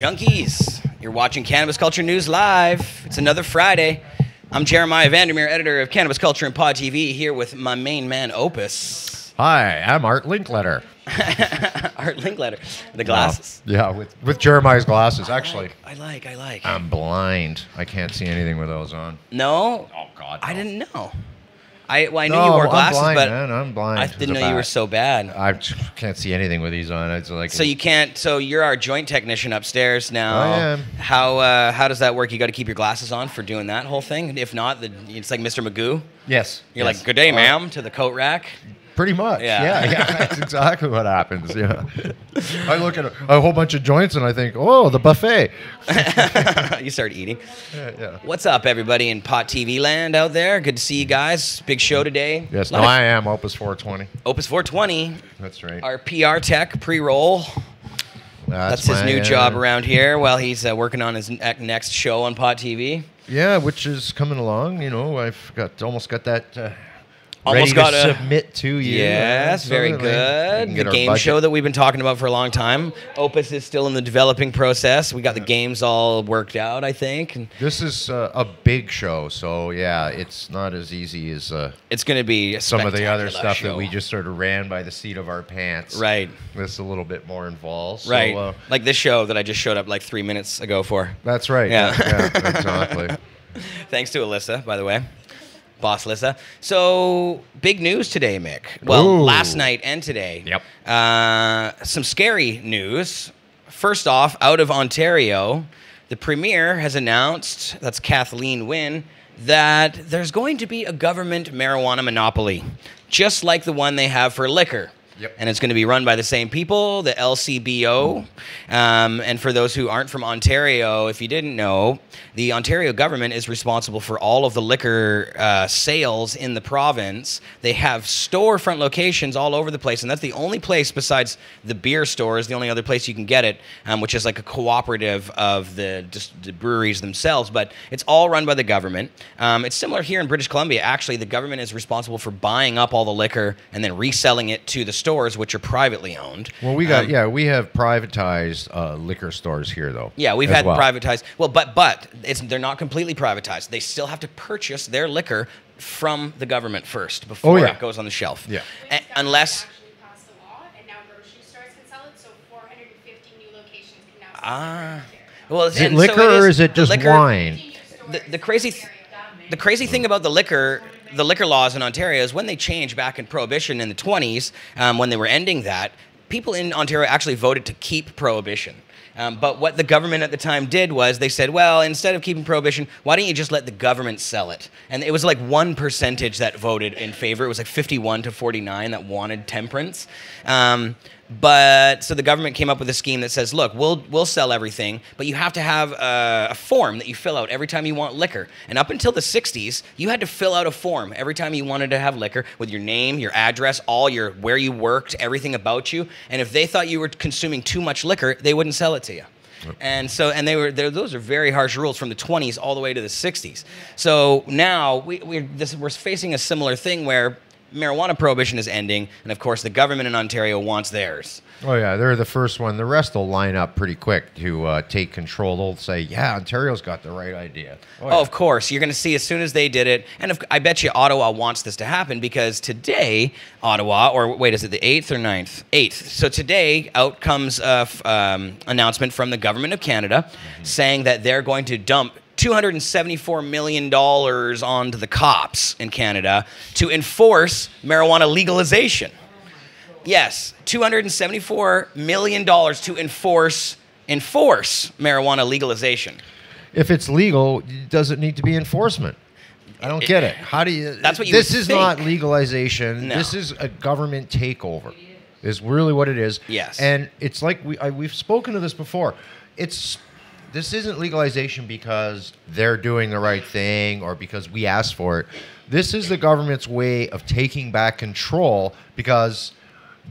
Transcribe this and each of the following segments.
Junkies, you're watching Cannabis Culture News Live. It's another Friday. I'm Jeremiah Vandermeer, editor of Cannabis Culture and Pod TV, here with my main man, Opus. Hi, I'm Art Linkletter. Art Linkletter. The glasses. Yeah, with Jeremiah's glasses, actually. I like. I'm blind. I can't see anything with those on. No? Oh, God, no. I didn't know. I knew you wore glasses, I'm blind, but man. I'm blind. I didn't know you were so bad. I can't see anything with these on. It's like So you can't. So you're our joint technician upstairs now. I am. How does that work? You got to keep your glasses on for doing that whole thing. If not, it's like Mr. Magoo. Yes. You're like, "Good day, ma'am," to the coat rack. Pretty much. Yeah. Yeah, that's exactly what happens. Yeah. I look at a whole bunch of joints and I think, oh, the buffet. You start eating. Yeah. What's up, everybody in Pot TV land out there? Good to see you guys. Big show today. Yes, no, I am Opus 420. Opus 420. That's right. Our PR tech pre-roll. That's his new job around here while he's working on his next show on Pot TV. Yeah, which is coming along. You know, I've almost got that Almost ready got to submit to you. Yes, very good. The game show that we've been talking about for a long time. Opus is still in the developing process. We got the games all worked out, I think. This is a big show, so yeah, it's not as easy as it's going to be a some of the other stuff show that we just sort of ran by the seat of our pants. Right. This is a little bit more involved. Right. So, like this show that I just showed up like 3 minutes ago for. That's right. Yeah. Yeah, exactly. Thanks to Alyssa, by the way. Boss Alyssa. So, big news today, Mick. Well, last night and today. Yep. Some scary news. First off, out of Ontario, the Premier has announced, that's Kathleen Wynne, that there's going to be a government marijuana monopoly, just like the one they have for liquor. Yep. And it's going to be run by the same people, the LCBO. And for those who aren't from Ontario, if you didn't know, the Ontario government is responsible for all of the liquor sales in the province. They have storefront locations all over the place, and that's the only place besides the beer stores, the only other place you can get it, which is like a cooperative of the breweries themselves. But it's all run by the government. It's similar here in British Columbia. Actually, the government is responsible for buying up all the liquor and then reselling it to the stores, which are privately owned. Well, we have privatized liquor stores here, though. Yeah, we've had privatized. Well, but they're not completely privatized. They still have to purchase their liquor from the government first before it goes on the shelf. Yeah. Unless. Passed a law, and now grocery stores can sell it. So 450 new locations can now sell it. Well, is it liquor or is it just wine? The crazy thing about the liquor laws in Ontario is when they changed back in Prohibition in the 20s, when they were ending that, people in Ontario actually voted to keep Prohibition. But what the government at the time did was they said, well, instead of keeping Prohibition, why don't you just let the government sell it? And it was like 1% that voted in favor. It was like 51 to 49 that wanted temperance. But so the government came up with a scheme that says, look, we'll sell everything, but you have to have a form that you fill out every time you want liquor. And up until the 60s, you had to fill out a form every time you wanted to have liquor with your name, your address, where you worked, everything about you. And if they thought you were consuming too much liquor, they wouldn't sell it to you. And so, those are very harsh rules from the 20s all the way to the 60s. So now we're facing a similar thing where marijuana prohibition is ending, and of course the government in Ontario wants theirs. Oh yeah, they're the first one. The rest will line up pretty quick to take control. They'll say, yeah, Ontario's got the right idea. Oh, of course. You're going to see as soon as they did it, and I bet you Ottawa wants this to happen because today, Ottawa, or wait, is it the 8th or 9th? 8th. So today, out comes an announcement from the Government of Canada saying that they're going to dump $274 million onto the cops in Canada to enforce marijuana legalization. Yes, $274 million to enforce marijuana legalization. If it's legal, does it need to be enforcement? I don't get it. How do you? That's what you This would is think. not legalization. No. This is a government takeover. Is really what it is. Yes. And it's like we've spoken to this before. This isn't legalization because they're doing the right thing or because we asked for it. This is the government's way of taking back control because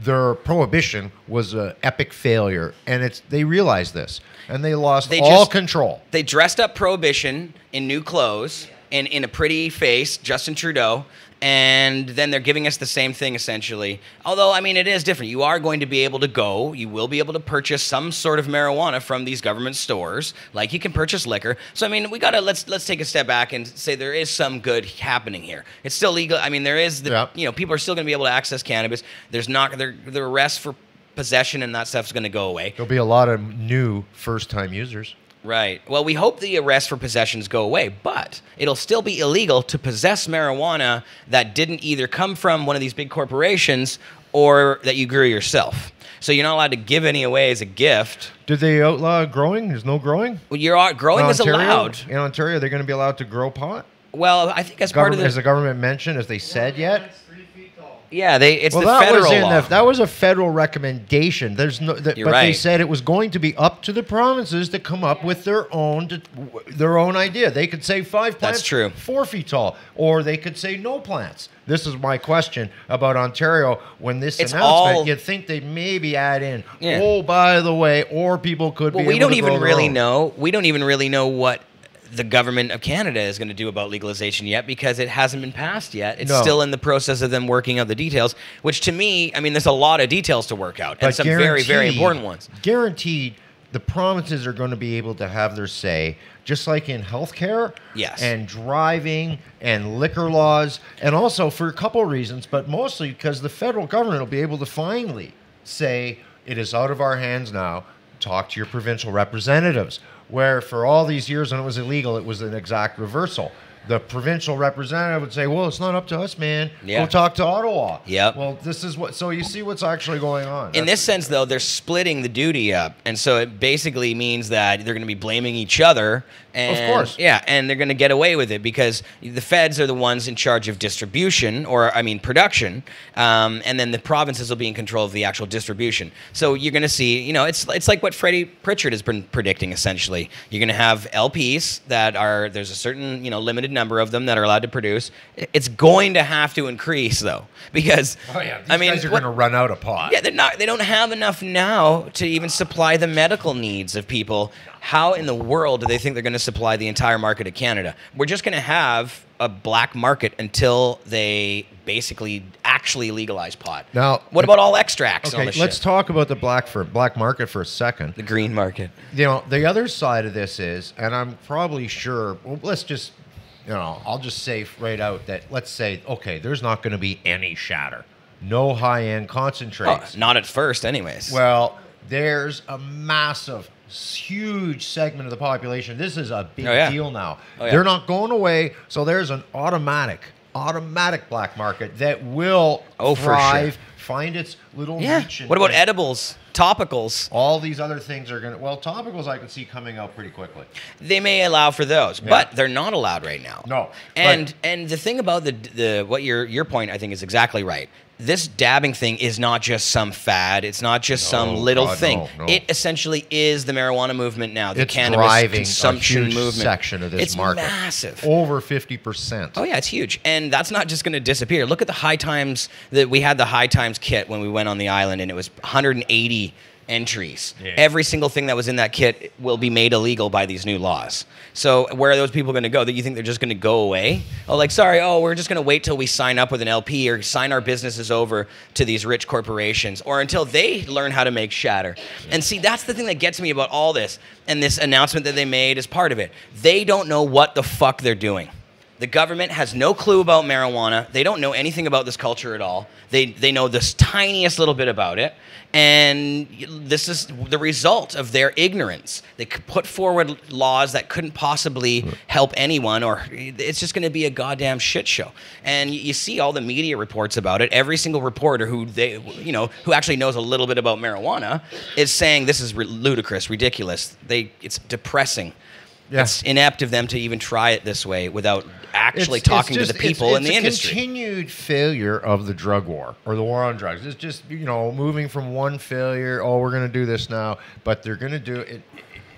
their prohibition was an epic failure, and they realized this, and they lost all control. They dressed up prohibition in new clothes and in a pretty face, Justin Trudeau, And then they're giving us the same thing, essentially. Although, I mean, it is different. You are going to be able to go, you will be able to purchase some sort of marijuana from these government stores, like you can purchase liquor. So, I mean, we got to, let's take a step back and say there is some good happening here. It's still legal. I mean, there is, people are still going to be able to access cannabis. There's not, the arrest for possession and that stuff's going to go away. There'll be a lot of new first-time users. Right. Well, we hope the arrests for possessions go away, but it'll still be illegal to possess marijuana that didn't either come from one of these big corporations or that you grew yourself. So you're not allowed to give any away as a gift. Did they outlaw growing? There's no growing? Well, growing is allowed. In Ontario, they're going to be allowed to grow pot? Well, I think as part of the... Has the government mentioned, has they said yet? Yeah, it's the federal law. That was a federal recommendation. There's no, but right. They said it was going to be up to the provinces to come up with their own idea. They could say 5 plants, That's true. 4 feet tall, or they could say no plants. This is my question about Ontario. When this announcement, you'd think they'd maybe add in, oh, by the way, or people could be able to grow we don't even really know what the government of Canada is going to do about legalization yet, because it hasn't been passed yet. It's still in the process of them working out the details, which to me, I mean, there's a lot of details to work out, and some very, very important ones. Guaranteed, the provinces are going to be able to have their say, just like in healthcare and driving and liquor laws, and also for a couple of reasons, but mostly because the federal government will be able to finally say, it is out of our hands now, talk to your provincial representatives. Where for all these years when it was illegal, it was an exact reversal. The provincial representative would say, well, it's not up to us, man. Go talk to Ottawa. Yep. Well, this is what, so you see what's actually going on. In this sense, though, they're splitting the duty up. And so it basically means that they're going to be blaming each other. And, of course. Yeah, and they're going to get away with it because the feds are the ones in charge of distribution, production, and then the provinces will be in control of the actual distribution. So you're going to see, it's like what Freddie Pritchard has been predicting, essentially. You're going to have LPs that are, there's a certain, limited number of them that are allowed to produce. It's going to have to increase, though, because, these guys are going to run out of pot. Yeah, they don't have enough now to even supply the medical needs of people. How in the world do they think they're going to supply the entire market of Canada? We're just going to have a black market until they basically actually legalize pot. Now, what about all extracts? Okay, let's talk about the black market for a second. The green market. The other side of this is, and I'm probably sure, well, let's just, I'll just say right out that, let's say, okay, there's not going to be any shatter. No high-end concentrates. Oh, not at first, anyways. Well, there's a massive, huge segment of the population. This is a big deal now. They're not going away, so there's an automatic black market that will thrive, find its little niche. What about edibles, topicals? All these other things are going to... Well, topicals I can see coming out pretty quickly. They may allow for those, but they're not allowed right now. No. And the thing about what your point, I think, is exactly right. This dabbing thing is not just some fad. It's not just some little thing. No. It essentially is the marijuana movement now. The cannabis consumption movement. Section of this market. It's massive. Over 50%. Oh yeah, it's huge, and that's not just going to disappear. Look at the High Times. We had the High Times kit when we went on the island, and it was 180 entries. Yeah. Every single thing that was in that kit will be made illegal by these new laws. So where are those people going to go? That you think they're just going to go away? We're just going to wait till we sign up with an LP or sign our businesses over to these rich corporations, or until they learn how to make shatter. And see, that's the thing that gets me about all this, and this announcement that they made is part of it. They don't know what the fuck they're doing. The government has no clue about marijuana. They don't know anything about this culture at all. They know this tiniest little bit about it. And this is the result of their ignorance. They could put forward laws that couldn't possibly help anyone, or it's just going to be a goddamn shit show. And you see all the media reports about it. Every single reporter who actually knows a little bit about marijuana is saying this is ludicrous, ridiculous. It's depressing. Yeah. It's inept of them to even try it this way without actually talking to the people in the industry. It's a continued failure of the drug war, or the war on drugs. It's just, moving from one failure, we're going to do this now, but they're going to do it.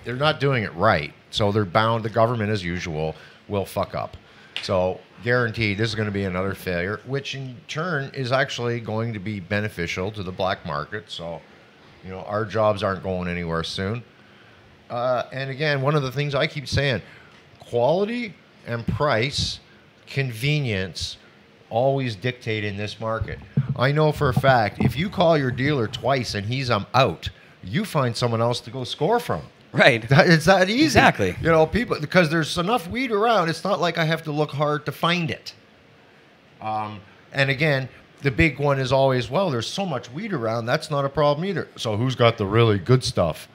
They're not doing it right, so they're bound. The government, as usual, will fuck up. So guaranteed, this is going to be another failure, which in turn is actually going to be beneficial to the black market. So, our jobs aren't going anywhere soon. And again, one of the things I keep saying, quality and price, convenience always dictate in this market. I know for a fact, if you call your dealer twice and he's out, you find someone else to go score from. Right. It's that easy. Exactly. You know, people, because there's enough weed around, it's not like I have to look hard to find it. And again, the big one is always, well, there's so much weed around, that's not a problem either. So who's got the really good stuff?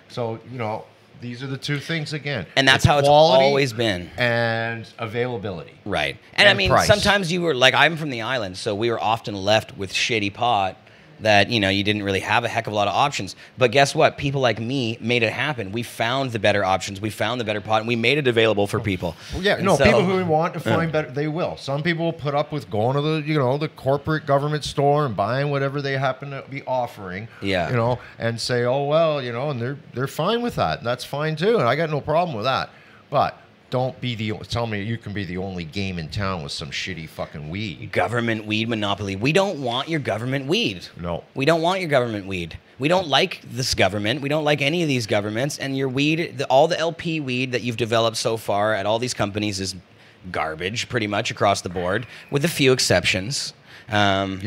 So, you know, these are the two things again. And that's how it's always been. And availability. Right. And I mean, price. sometimes you were, like, I'm from the island, so we were often left with shitty pot that, you know, you didn't really have a heck of a lot of options. But guess what? People like me made it happen. We found the better options. We found the better pot, and we made it available for people. Well, yeah, and no, so, people who want to find better, they will. Some people will put up with going to the, you know, the corporate government store and buying whatever they happen to be offering. Yeah. You know, and say, oh, well, you know, and they're fine with that. And that's fine, too. And I got no problem with that. But don't be tell me you can be the only game in town with some shitty fucking weed. Government weed monopoly. We don't want your government weed. No. We don't want your government weed. We don't like this government. We don't like any of these governments. And your weed, all the LP weed that you've developed so far at all these companies is garbage pretty much across the board, with a few exceptions. You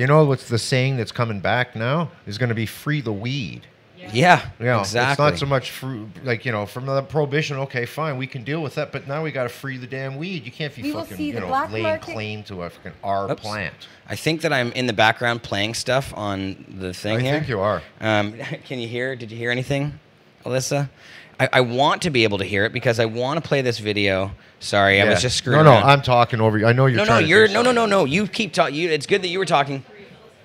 know what's the saying that's coming back now? Is going to be free the weed. Yeah, You know, exactly. It's not so much like, you know, from the prohibition, okay, fine, we can deal with that, but now we got to free the damn weed. You can't be fucking, you know, laying claim to a fucking plant. I think that I'm in the background playing stuff on the thing here. I think you are. Can you hear? Did you hear anything, Alyssa? I want to be able to hear it because I want to play this video. Sorry, I was just screwing around. No, I'm talking over you. I know you're trying to No. You keep talking. It's good that you were talking.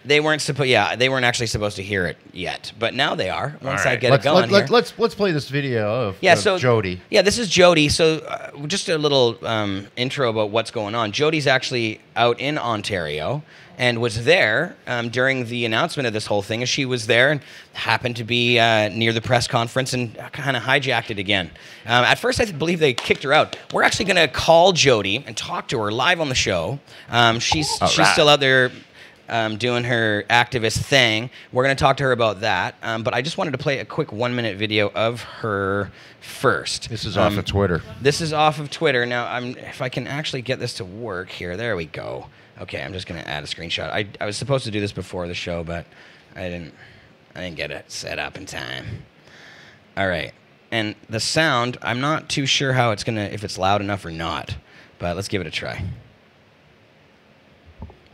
They weren't actually supposed to hear it yet, but now they are. Once I get it going, let's play this video of Jodie. Yeah, this is Jodie. So just a little intro about what's going on. Jodie's actually out in Ontario and was there during the announcement of this whole thing. As she was there and happened to be near the press conference and kind of hijacked it again. At first, I believe they kicked her out. We're actually going to call Jodie and talk to her live on the show. She's still out there. Doing her activist thing. We're going to talk to her about that. But I just wanted to play a quick 1-minute video of her first. This is off of Twitter. This is off of Twitter. Now, if I can actually get this to work here. There we go. Okay, I'm just going to add a screenshot. I was supposed to do this before the show, but I didn't get it set up in time. All right. And the sound, I'm not too sure how it's going to, if it's loud enough or not. But let's give it a try.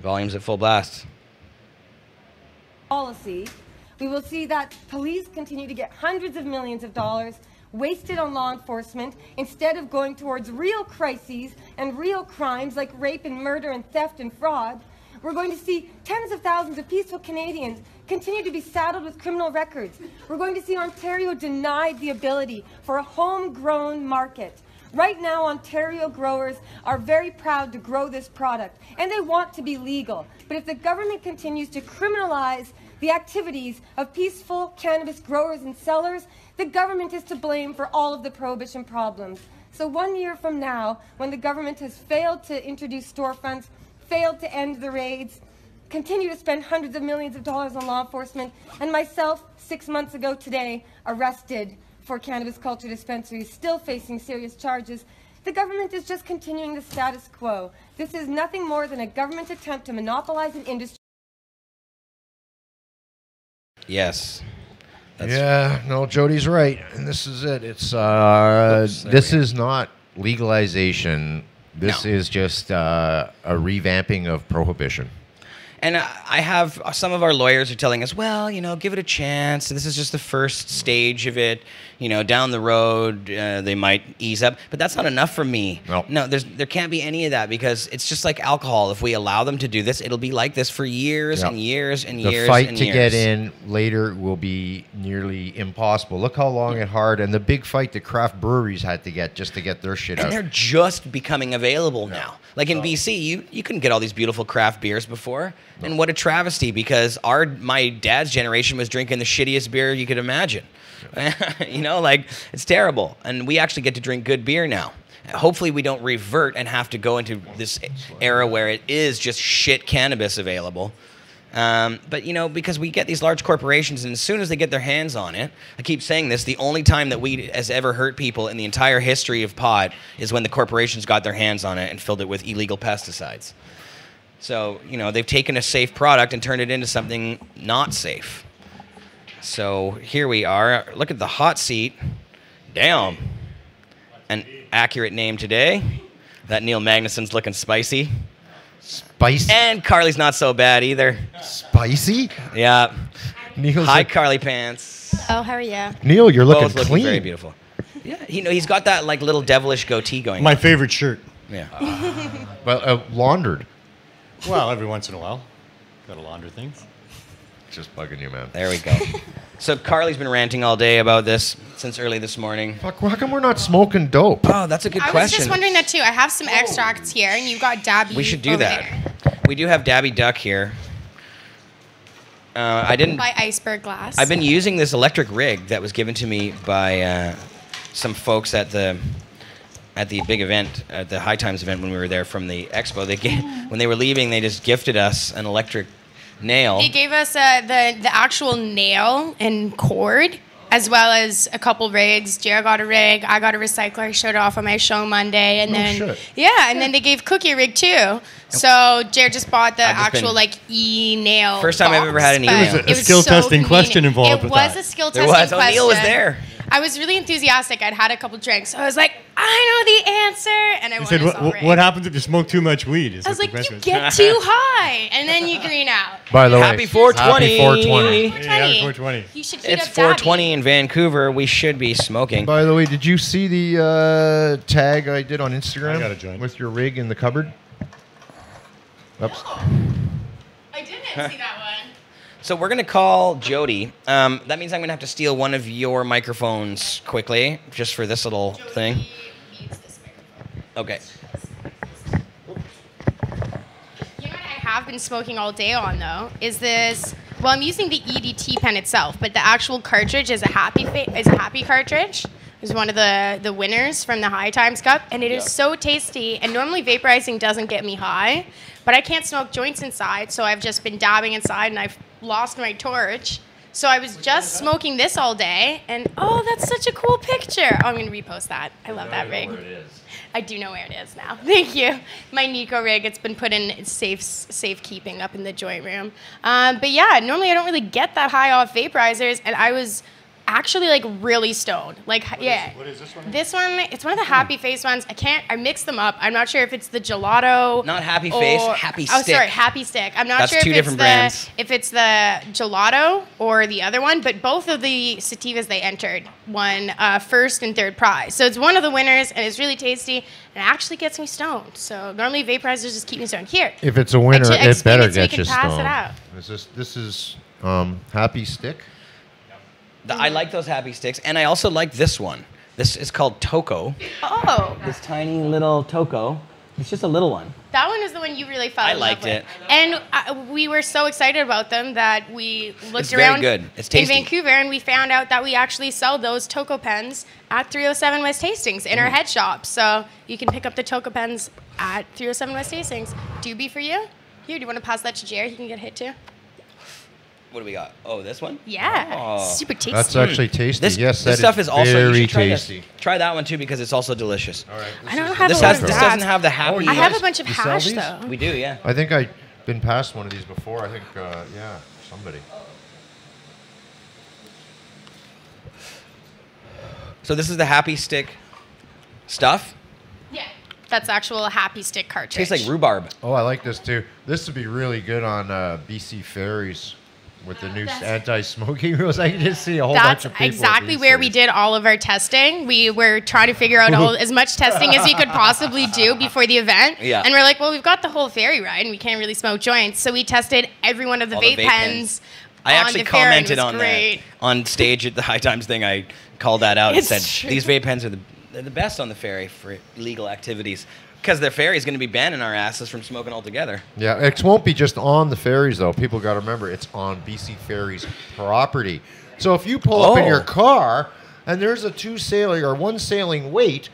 Volume's at full blast. Policy, we will see that police continue to get hundreds of millions of dollars wasted on law enforcement instead of going towards real crises and real crimes like rape and murder and theft and fraud. We're going to see tens of thousands of peaceful Canadians continue to be saddled with criminal records. We're going to see Ontario denied the ability for a homegrown market. Right now, Ontario growers are very proud to grow this product, and they want to be legal. But if the government continues to criminalize the activities of peaceful cannabis growers and sellers, the government is to blame for all of the prohibition problems. So 1 year from now, when the government has failed to introduce storefronts, failed to end the raids, continue to spend hundreds of millions of dollars on law enforcement, and myself, 6 months ago today, arrested for Cannabis Culture dispensaries, still facing serious charges, the government is just continuing the status quo. This is nothing more than a government attempt to monopolize an industry. Yes. No, Jodie's right, and this is it. It's this is not legalization. This is just a revamping of prohibition. And I have some of our lawyers are telling us, well, you know, give it a chance. This is just the first stage of it. You know, down the road, they might ease up. But that's not enough for me. No, there can't be any of that because it's just like alcohol. If we allow them to do this, it'll be like this for years and years and years. The fight to get in later will be nearly impossible. Look how long it hard, and the big fight that craft breweries had to get just to get their shit out. And they're just becoming available now. Like in BC, you couldn't get all these beautiful craft beers before. And what a travesty, because my dad's generation was drinking the shittiest beer you could imagine. You know, like, it's terrible. And we actually get to drink good beer now. Hopefully we don't revert and have to go into this era where it is just shit cannabis available. But, you know, because we get these large corporations, and as soon as they get their hands on it, I keep saying this, the only time that weed has ever hurt people in the entire history of pot is when the corporations got their hands on it and filled it with illegal pesticides. So, you know, they've taken a safe product and turned it into something not safe. So here we are. Look at the hot seat. Damn. An accurate name today. That Neil Magnuson's looking spicy. Spicy? And Carly's not so bad either. Spicy? Yeah. Neil's Hi, like, Carly Pants. Oh, how are you? Neil, you're looking Both looking clean. very beautiful. Yeah, he's got that like little devilish goatee going. My on. favorite shirt. Yeah. Well, laundered. Well, every once in a while. Got to launder things. Just bugging you, man. There we go. So Carly's been ranting all day about this since early this morning. Fuck, how come we're not smoking dope? Oh, that's a good I was question. just wondering that too. I have some extracts here, and you've got Dabby. We should do over that. there. We do have Dabby Duck here. I didn't. By Iceberg Glass. I've been using this electric rig that was given to me by some folks at the big event, at the High Times event when we were there from the expo. When they were leaving, they just gifted us an electric nail. They gave us the actual nail and cord, as well as a couple rigs. Jared got a rig. I got a recycler. I showed it off on my show Monday, and then shit. yeah, and then they gave Cookie a rig too. So Jared just bought the I've just actual been- like nail. First time I've ever had an box, e-nail. but There was a it was skill so testing convenient. question involved It with was that. a skill There testing was. question. O'Neill was there. I was really enthusiastic. I'd had a couple drinks, so I was like, I know the answer, and I He won said, us all rig. what happens if you smoke too much weed? Is I was what the like, question you was. get too high, and then you green out. By the way, Happy 420. Happy 420. Yeah, happy 420. You should hit It's up Dabby. 420 in Vancouver. We should be smoking. By the way, did you see the tag I did on Instagram I got a joint. with your rig in the cupboard? Oops. I didn't see that one. So we're gonna call Jodie. That means I'm gonna have to steal one of your microphones quickly, just for this little thing. Jodie needs this microphone. Okay. You know what I have been smoking all day on though is this. Well, I'm using the EDT pen itself, but the actual cartridge is a happy cartridge. It's one of the winners from the High Times Cup, and it is so tasty. And normally vaporizing doesn't get me high, but I can't smoke joints inside, so I've just been dabbing inside, and I've lost my torch. So I was just smoking this all day, and oh, that's such a cool picture. Oh, I'm gonna repost that. I love that rig. I do know where it is now. Thank you. My Nico rig, it's been put in safekeeping up in the joint room. But yeah, normally I don't really get that high off vaporizers, and I was actually like really stoned. Like, yeah. What is this one? This one, it's one of the Happy Face ones. I mixed them up. I'm not sure if it's the gelato. Not Happy Face, Happy Oh, Stick. sorry, Happy Stick. I'm not That's sure two if different brands. if it's the gelato or the other one, but both of the sativas they entered won first and third prize. So it's one of the winners, and it's really tasty, and it actually gets me stoned. So normally vaporizers just keep me stoned. Here. If it's a winner, Actually, it better explain it so we get can you pass it stoned. out. This is Happy Stick. I like those Happy Sticks, and I also like this one. This is called Toco. Oh, This tiny little Toco. It's just a little one. that one is the one you really fell I in love liked with. it. And we were so excited about them that we looked It's very around good. It's in tasty. Vancouver, and we found out that we actually sell those Toco pens at 307 West Hastings in our head shop. So you can pick up the Toco pens at 307 West Hastings. Doobie for you. Here, do you want to pass that to Jared? He can get hit too. What do we got? Oh, this one? Yeah, Oh. super tasty. That's actually tasty. This, yes, this that stuff is also you very should try tasty. This. Try that one too because it's also delicious. All right. I don't have This a lot has of this dabs. doesn't have the happy. I have a guys- bunch of you sell hash these? though. We do, yeah. I think I've been past one of these before. I think, yeah, somebody. So this is the Happy Stick stuff. Yeah, that's actual Happy Stick cartridge. Tastes like rhubarb. Oh, I like this too. This would be really good on BC ferries with the new anti-smoking rules. I can just see a whole bunch That's of people. exactly these where we days. did all of our testing. We were trying to figure out as much testing as we could possibly do before the event. Yeah. And we're like, well, we've got the whole ferry ride, and we can't really smoke joints. So we tested every one of the All the vape vape pens. I on actually the ferry, and it commented was on great. that on stage at the High Times thing. I called that out It's and said true. these vape pens are they're the best on the ferry for illegal activities because their ferry is going to be banning our asses from smoking altogether. Yeah, it won't be just on the ferries though. People got to remember it's on BC Ferries property. So if you pull up in Oh. your car and there's a one sailing wait,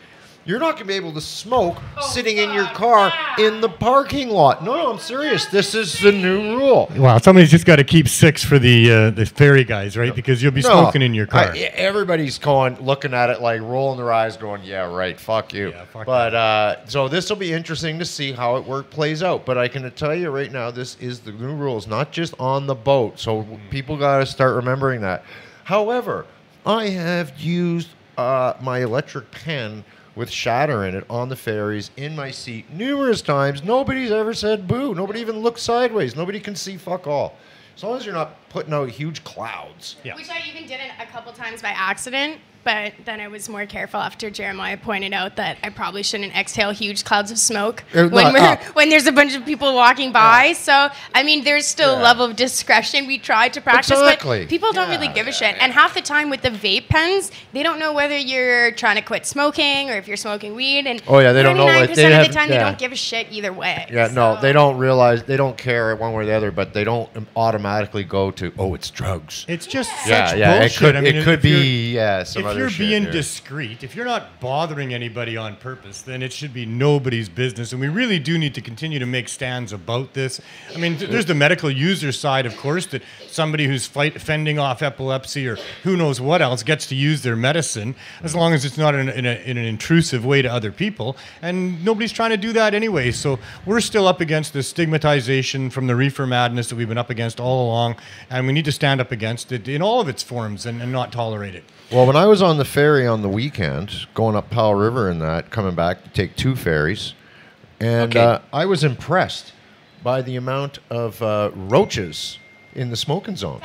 You're not going to be able to smoke sitting in your car in the parking lot. No, I'm serious. This is the new rule. Well, somebody's just got to keep 6 for the ferry guys, right? Because you'll be smoking in your car. Everybody's looking at it like rolling their eyes, going, "Yeah, right, fuck you." Yeah, fuck but so this will be interesting to see how it plays out. But I can tell you right now, this is the new rules, not just on the boat. So people got to start remembering that. However, I have used my electric pen with shatter in it on the ferries in my seat numerous times. Nobody's ever said boo. Nobody even looked sideways. Nobody can see fuck all. As long as you're not putting out huge clouds. Yeah. Which I even did it a couple times by accident, but then I was more careful after Jeremiah pointed out that I probably shouldn't exhale huge clouds of smoke when there's a bunch of people walking by. Yeah. So, I mean, there's still a level of discretion we tried to practice, but people don't really give a shit. And half the time with the vape pens, they don't know whether you're trying to quit smoking or if you're smoking weed. And they don't know. 99% of the time, they don't give a shit either way. Yeah, so. No, they don't realize, they don't care one way or the other, but they don't automatically go to, it's drugs. It's just such bullshit. It could be some other shit. If you're being here. Discreet, if you're not bothering anybody on purpose, then it should be nobody's business. And we really do need to continue to make stands about this. I mean, there's the medical user side, of course, that somebody who's fending off epilepsy or who knows what else gets to use their medicine, as long as it's not in an intrusive way to other people. And nobody's trying to do that anyway. So we're still up against the stigmatization from the reefer madness that we've been up against all along. And we need to stand up against it in all of its forms and not tolerate it. Well, when I was on the ferry on the weekend, going up Powell River and coming back to take 2 ferries, and I was impressed by the amount of roaches in the smoking zone.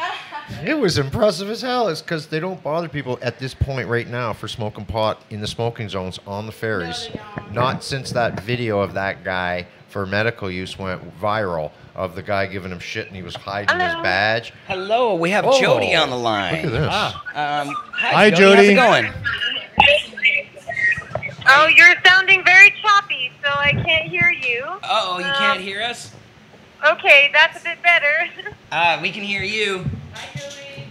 It was impressive as hell. It's because they don't bother people at this point right now for smoking pot in the smoking zones on the ferries. Not since that video of that guy for medical use went viral of the guy giving him shit and he was hiding his badge. Hello, we have Jodie on the line. Look at this. Hi, Jodie. How's it going? Oh, you're sounding very choppy, so I can't hear you. Uh-oh, you can't hear us? Okay, that's a bit better. We can hear you. Hi, Jodie.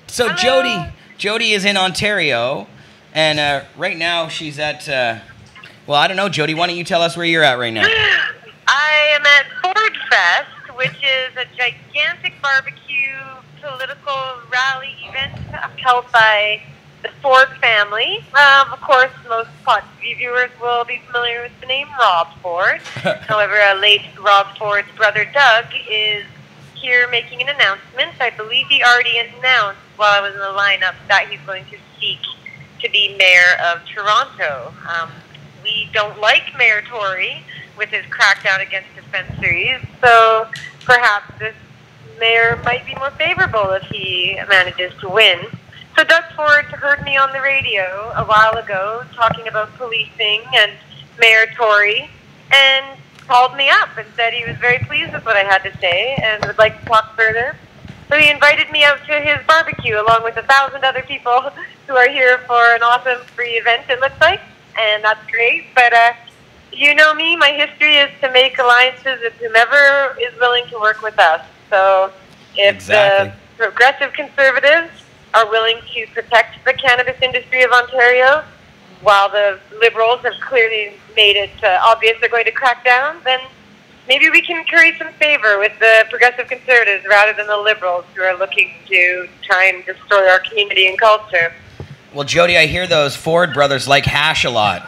So Jodie is in Ontario, and right now she's at, well, I don't know, Jodie, why don't you tell us where you're at right now? I am at Ford Fest, which is a gigantic barbecue political rally event held by the Ford family. Of course, most pot viewers will be familiar with the name Rob Ford. However, late Rob Ford's brother Doug is here making an announcement. I believe he already announced while I was in the lineup that he's going to seek to be mayor of Toronto. We don't like Mayor Tory with his crackdown against dispensaries, so perhaps this mayor might be more favorable if he manages to win. So Doug Ford heard me on the radio a while ago talking about policing and Mayor Tory and called me up and said he was very pleased with what I had to say and would like to talk further. So he invited me out to his barbecue along with 1,000 other people who are here for an awesome free event, it looks like, and that's great. But you know me, my history is to make alliances with whomever is willing to work with us. So if the progressive conservatives are willing to protect the cannabis industry of Ontario, while the Liberals have clearly made it obvious they're going to crack down, then maybe we can curry some favor with the progressive conservatives rather than the Liberals who are looking to try and destroy our community and culture. Well, Jodie, I hear those Ford brothers like hash a lot.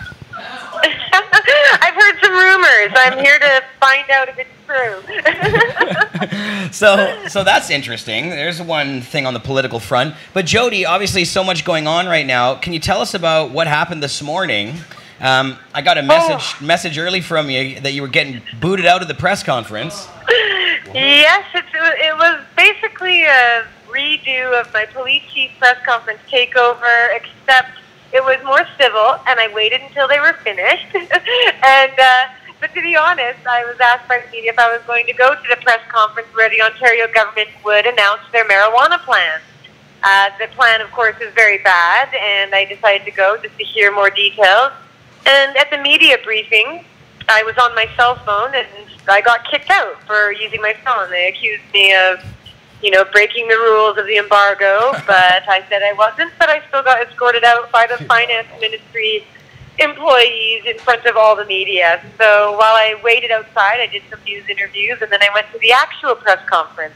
I've heard some rumors. I'm here to find out if it's true. So that's interesting. There's one thing on the political front. But Jodie, obviously so much going on right now. Can you tell us about what happened this morning? I got a message early from you that you were getting booted out of the press conference. Yes, it was basically a redo of my police chief press conference takeover, except it was more civil, and I waited until they were finished. But to be honest, I was asked by the media if I was going to go to the press conference where the Ontario government would announce their marijuana plan. The plan, of course, is very bad, and I decided to go just to hear more details. And at the media briefing, I was on my cell phone, and I got kicked out for using my phone. They accused me of, breaking the rules of the embargo, but I said I wasn't, but I still got escorted out by the finance ministry employees in front of all the media. So while I waited outside, I did some news interviews, and then I went to the actual press conference.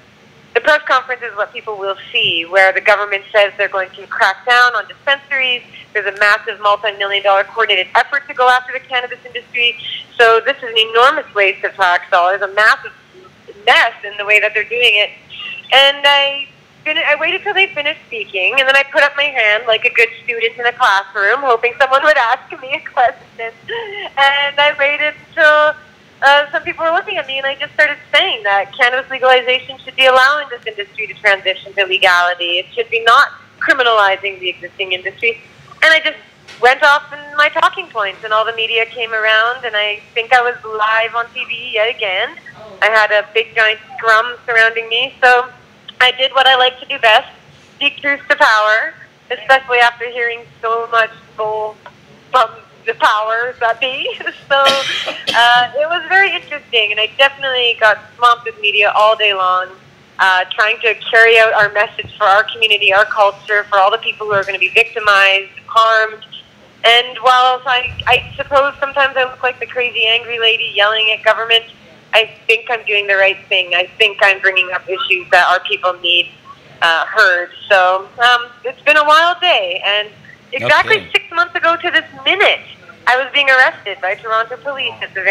The press conference is what people will see, where the government says they're going to crack down on dispensaries. There's a massive multi-million-dollar coordinated effort to go after the cannabis industry. So this is an enormous waste of tax dollars, a massive mess in the way that they're doing it. And I waited till they finished speaking, and then I put up my hand like a good student in a classroom, hoping someone would ask me a question. And I waited till some people were looking at me, and I just started saying that cannabis legalization should be allowing this industry to transition to legality. It should be not criminalizing the existing industry. And I just went off in my talking points, and all the media came around, and I think I was live on TV yet again. I had a big giant scrum surrounding me, so I did what I like to do best, speak truth to power, especially after hearing so much bull from the powers that be. So it was very interesting, and I definitely got swamped with media all day long, trying to carry out our message for our community, our culture, for all the people who are going to be victimized, harmed. And while I suppose sometimes I look like the crazy angry lady yelling at government, I think I'm doing the right thing. I think I'm bringing up issues that our people need heard. So it's been a wild day, and exactly 6 months ago to this minute, I was being arrested by Toronto police at the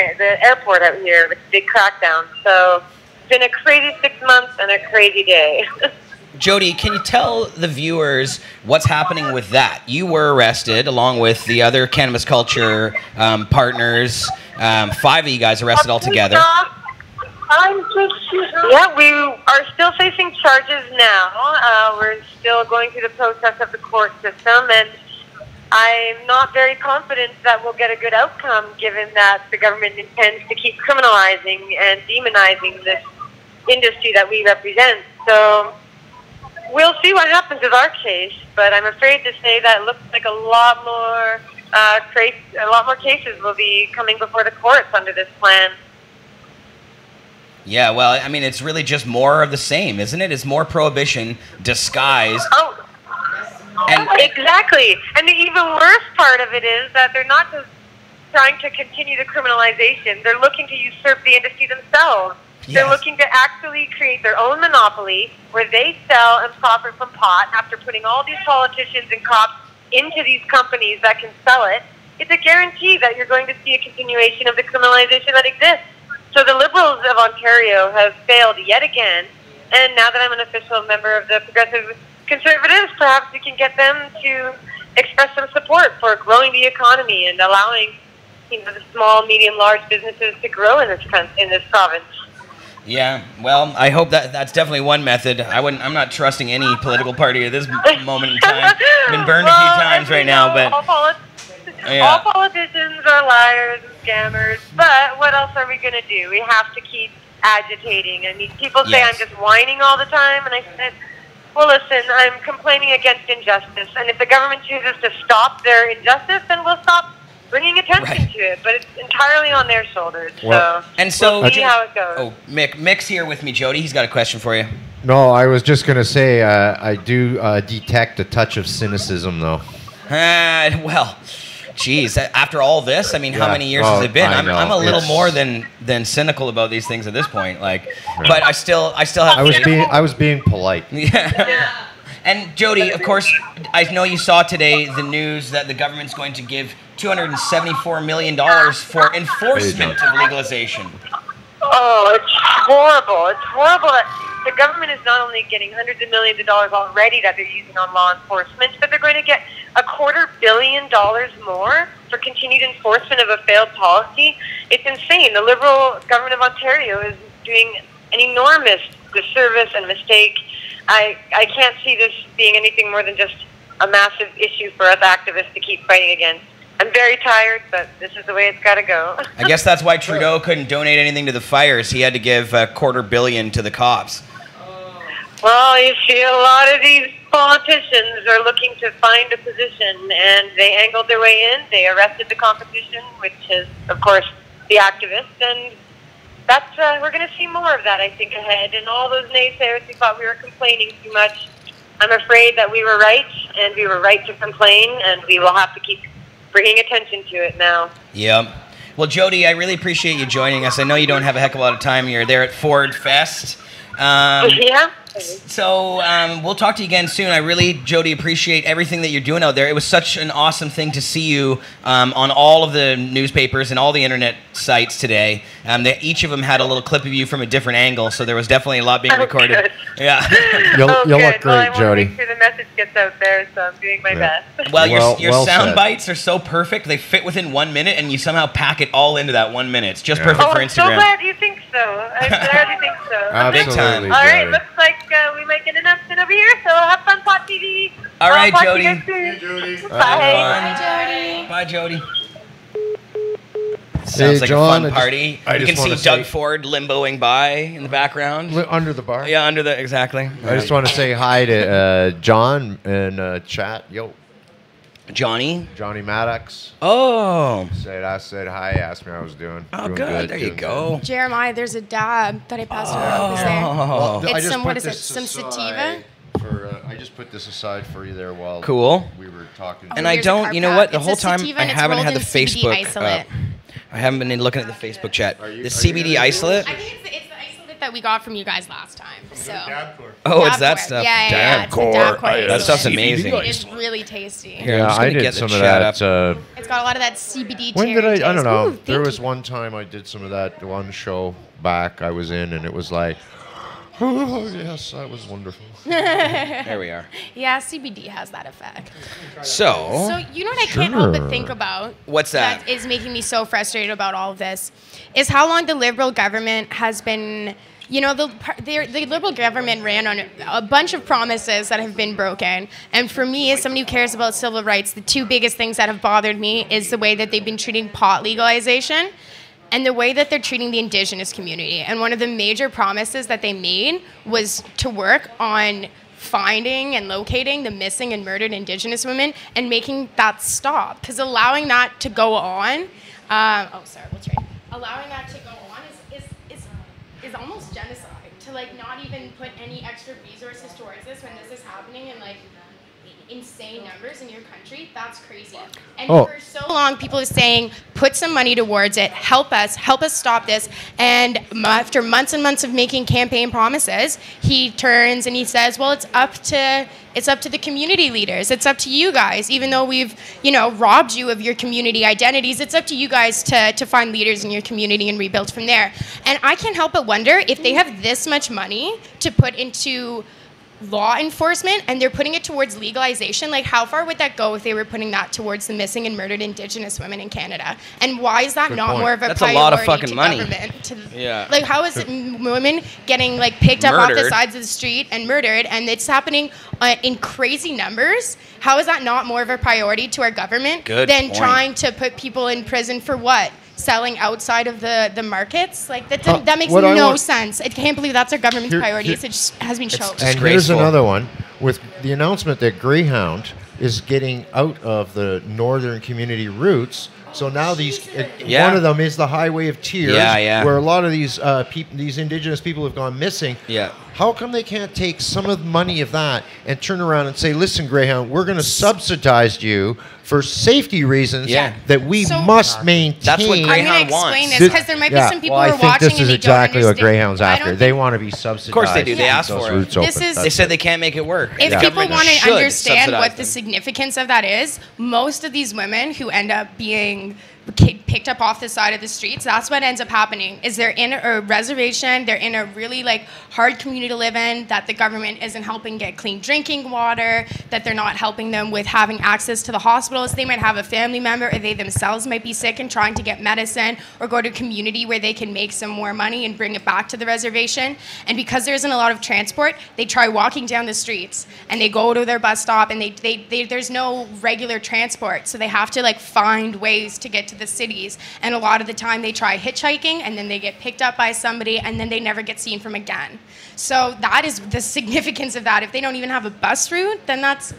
airport out here with a big crackdown. So it's been a crazy 6 months and a crazy day. Jodie, can you tell the viewers what's happening with that? You were arrested along with the other Cannabis Culture partners. 5 of you guys arrested altogether. Yeah, we are still facing charges now. We're still going through the process of the court system, and I'm not very confident that we'll get a good outcome, given that the government intends to keep criminalizing and demonizing this industry that we represent. So we'll see what happens with our case, but I'm afraid to say that it looks like a lot more cases will be coming before the courts under this plan. Yeah, well, I mean, it's really just more of the same, isn't it? It's more prohibition disguised. Oh, and exactly. And the even worse part of it is that they're not just trying to continue the criminalization. They're looking to usurp the industry themselves. Yes. They're looking to actually create their own monopoly where they sell and profit from pot after putting all these politicians and cops into these companies that can sell it. It's a guarantee that you're going to see a continuation of the criminalization that exists. So the Liberals of Ontario have failed yet again, and now that I'm an official member of the Progressive Conservatives, perhaps we can get them to express some support for growing the economy and allowing, the small, medium, large businesses to grow in this province. Yeah, well, I hope that's definitely one method. I'm not trusting any political party at this moment in time. I've been burned a few times right now, but all politicians are liars and scammers. But what else are we going to do? We have to keep agitating. I mean, people say I'm just whining all the time, and I said, well, listen, I'm complaining against injustice, and if the government chooses to stop their injustice, then we'll stop bringing attention to it, but it's entirely on their shoulders. Well, so we'll see how it goes. Oh, Mick's here with me, Jodie. He's got a question for you. No, I was just going to say I do detect a touch of cynicism, though. Well, geez, after all this, I mean, how many years has it been? I'm a little more than cynical about these things at this point. But I still have. I was being polite. Yeah. And Jodie, of course, I know you saw today the news that the government's going to give $274 million for enforcement of legalization. Oh, it's horrible. It's horrible that the government is not only getting hundreds of millions of dollars already that they're using on law enforcement, but they're going to get $250 million more for continued enforcement of a failed policy. It's insane. The Liberal government of Ontario is doing an enormous disservice and mistake. I can't see this being anything more than just a massive issue for us activists to keep fighting against. I'm very tired, but this is the way it's got to go. I guess that's why Trudeau couldn't donate anything to the fires. He had to give $250 million to the cops. Well, you see, a lot of these politicians are looking to find a position, and they angled their way in. They arrested the competition, which is, of course, the activists, and that's we're going to see more of that, I think, ahead. And all those naysayers who thought we were complaining too much, I'm afraid that we were right, and we were right to complain, and we will have to keep bringing attention to it now. Yep. Well, Jodie, I really appreciate you joining us. I know you don't have a heck of a lot of time. You're there at Ford Fest. Yeah. So we'll talk to you again soon. I really, Jodie, appreciate everything that you're doing out there. It was such an awesome thing to see you on all of the newspapers and all the internet sites today. Each of them had a little clip of you from a different angle, so there was definitely a lot being recorded. Good. Yeah. You'll Good. look great, well, I want to Jodie. make sure the message gets out there, so I'm doing my best. Well, Well your sound said. bites are so perfect. They fit within 1 minute, and you somehow pack it all into that 1 minute. It's just perfect Oh, for I'm so Instagram. glad you think so. I really think so. Absolutely, time. All right, Jodie. looks like we might get an announcement over here, so have fun, Pot TV. All right, I'll talk to you Jodie. guys soon. Jodie. Bye. Jodie. Bye, Jodie. Sounds like John, a fun party. I You just can see wanna Doug say- Ford limboing by in the background. Under the bar. Yeah, under the exactly. I just want to say hi to John in chat. Yo, Johnny. Johnny Maddox. Oh. I said hi, asked me how I was doing. Oh, Doing good. There you doing go. Jeremiah, there's a dab that I passed around. Was there? Oh. It's I just some- put what is it, this some aside sativa? I just put this aside for you there while Cool. we were talking. And Oh, I here's a don't, you know carb what? The pack. whole It's a time sativa I and it's haven't rolled had the in CBD Facebook isolate. up. I haven't been looking at the Facebook chat. you- The are CBD you gonna isolate? I think it's the isolate that we got from you guys last time. So. Oh, it's that Dabcore. stuff. Yeah, it's the Dabcore. Dabcore That isolate. stuff's amazing. It is really tasty. Here, I'm Yeah, just I gonna did get the some of chat that. up. It's got a lot of that CBD When did cherry I don't taste. know. Ooh, There thank was you. one time I did some of that one show back I was in, and it was like, oh, yes, that was wonderful. There we are. Yeah, CBD has that effect. So, So you know what I can't help but Sure. think about? What's that? That is making me so frustrated about all of this, is how long the Liberal government has been. You know, the Liberal government ran on a bunch of promises that have been broken. And for me, as somebody who cares about civil rights, the two biggest things that have bothered me is the way that they've been treating pot legalization and the way that they're treating the Indigenous community. And one of the major promises that they made was to work on finding and locating the missing and murdered Indigenous women and making that stop. Because allowing that to go on, allowing that to go on is almost genocide. To like not even put any extra resources towards this when this is happening in like insane numbers in your country, that's crazy. And for so long, people are saying, put some money towards it, help us stop this. And after months and months of making campaign promises, he turns and he says, well, it's up to the community leaders. It's up to you guys. Even though we've, robbed you of your community identities, it's up to you guys to find leaders in your community and rebuild from there. And I can't help but wonder if they have this much money to put into law enforcement and they're putting it towards legalization, like how far would that go if they were putting that towards the missing and murdered Indigenous women in Canada? And why is that Good not point. more of a That's a priority lot of fucking to money. government? Yeah. Like how is it women getting like picked up off the Murdered. sides of the street and murdered, and it's happening in crazy numbers? How is that not more of a priority to our government Good than point. trying to put people in prison for what? Selling outside of the markets? Like that makes what I no want- sense. I can't believe that's our government's Here- priorities. It just has been choked. And here's disgraceful. another one with the announcement that Greyhound is getting out of the northern community routes. So now Yeah. one of them is the Highway of Tears, Yeah. where a lot of these these Indigenous people have gone missing. Yeah. How come they can't take some of the money of that and turn around and say, listen, Greyhound, we're going to subsidize you for safety reasons Yeah. that we So- must maintain. That's what I'm going Greyhound to wants. explain this because there might be some people well, who I are think watching this is and they exactly don't what Greyhound's understand. I after. don't They think- want to be subsidized. course they do. They to keep asked those for it. routes This open. is- They said they can't make it work. If The people government want to should understand subsidize what the them. significance of that is, most of these women who end up being picked up off the side of the streets, that's what ends up happening, is they're in a reservation, they're in a really like hard community to live in, that the government isn't helping get clean drinking water, that they're not helping them with having access to the hospitals. They might have a family member or they themselves might be sick and trying to get medicine or go to a community where they can make some more money and bring it back to the reservation. And because there isn't a lot of transport, they try walking down the streets and they go to their bus stop and there's no regular transport. So they have to like find ways to get to the cities. And a lot of the time they try hitchhiking and then they get picked up by somebody and then they never get seen from again. So that is the significance of that. If they don't even have a bus route, then that's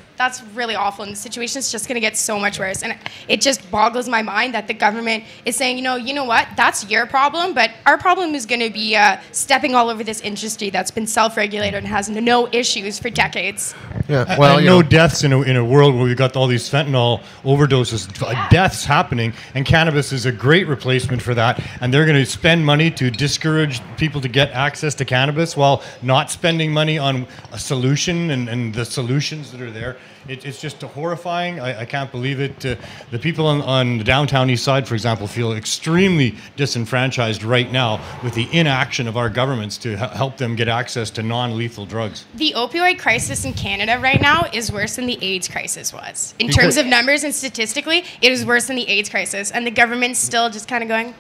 really awful. And the situation is just going to get so much worse. And it just boggles my mind that the government is saying, you know what, that's your problem, but our problem is going to be stepping all over this industry that's been self-regulated and has no issues for decades. Yeah, well, and no deaths in a world where we've got all these fentanyl overdoses, deaths happening, and cannabis is a great replacement for that. And they're going to spend money to discourage people to get access to cannabis while not spending money on a solution and the solutions that are there. It's just horrifying. I can't believe it. The people on the downtown east side, for example, feel extremely disenfranchised right now with the inaction of our governments to help them get access to non-lethal drugs. The opioid crisis in Canada right now is worse than the AIDS crisis was. In terms of numbers and statistically, it is worse than the AIDS crisis. And the government's still just kind of going,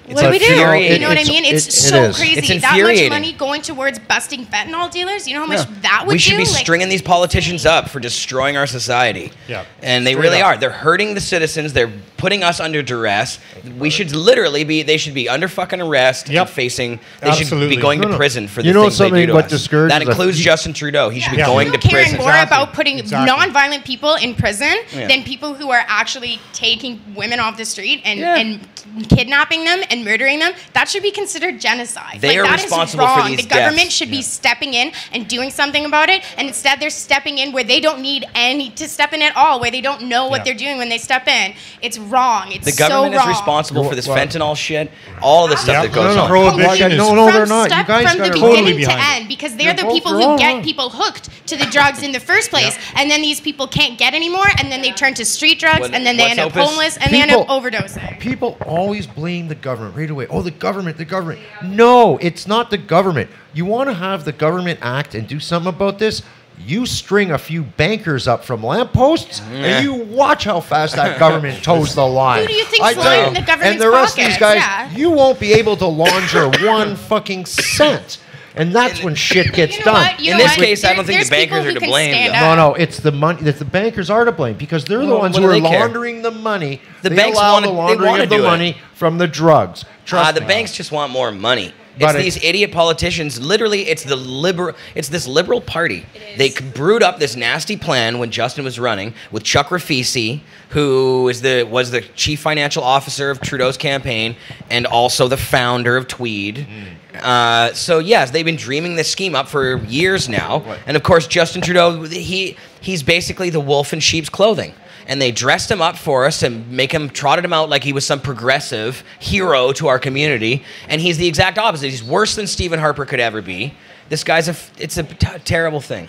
what do we do? You know what I mean? It's so crazy. It's that much infuriating. money going towards busting fentanyl dealers. You know how much that would do? We should be stringing these politicians up for destroying our society. Yeah. And they really are. They're hurting the citizens. They're putting us under duress. We should literally be, they should be under fucking arrest and facing, they should be going to prison for the things they do to us. That includes Justin Trudeau. He should be going to prison. Caring more about putting non-violent people in prison than people who are actually taking women off the street and kidnapping them and murdering them. That should be considered genocide. They are responsible for these deaths. The government deaths. should be stepping in and doing something about it, and instead they're stepping in where they don't need any to step in at all, where they don't know what they're doing when they step in. It's wrong. It's the government so wrong. is responsible for this fentanyl shit, all the stuff that goes on. Prohibition is no, they're not. You guys from the beginning to end, because they're the people who get people hooked to the drugs in the first place, and then these people can't get anymore, and then they turn to street drugs, and then they end up homeless, and they end up overdosing. People always blame the government right away. Oh, the government, the government. No, it's not the government. You want to have the government act and do something about this? You string a few bankers up from lampposts, and you watch how fast that government toes the line. Who do you think's flying in the government's and the rest of these guys, pockets? you won't be able to launder one fucking cent. And that's when shit gets done. In this case, I don't think the bankers are to blame. No, it's the money. That the bankers are to blame because they're the ones who are laundering the money. The they banks allow want the laundering of the money from the drugs. The banks just want more money. It's these idiot politicians. Literally, it's this liberal party. They brewed up this nasty plan when Justin was running with Chuck Rafisi, who was the chief financial officer of Trudeau's campaign and also the founder of Tweed. So yes, they've been dreaming this scheme up for years now. And of course, Justin Trudeau, he's basically the wolf in sheep's clothing. And they dressed him up for us and trotted him out like he was some progressive hero to our community. And he's the exact opposite. He's worse than Stephen Harper could ever be. This guy's it's a terrible thing.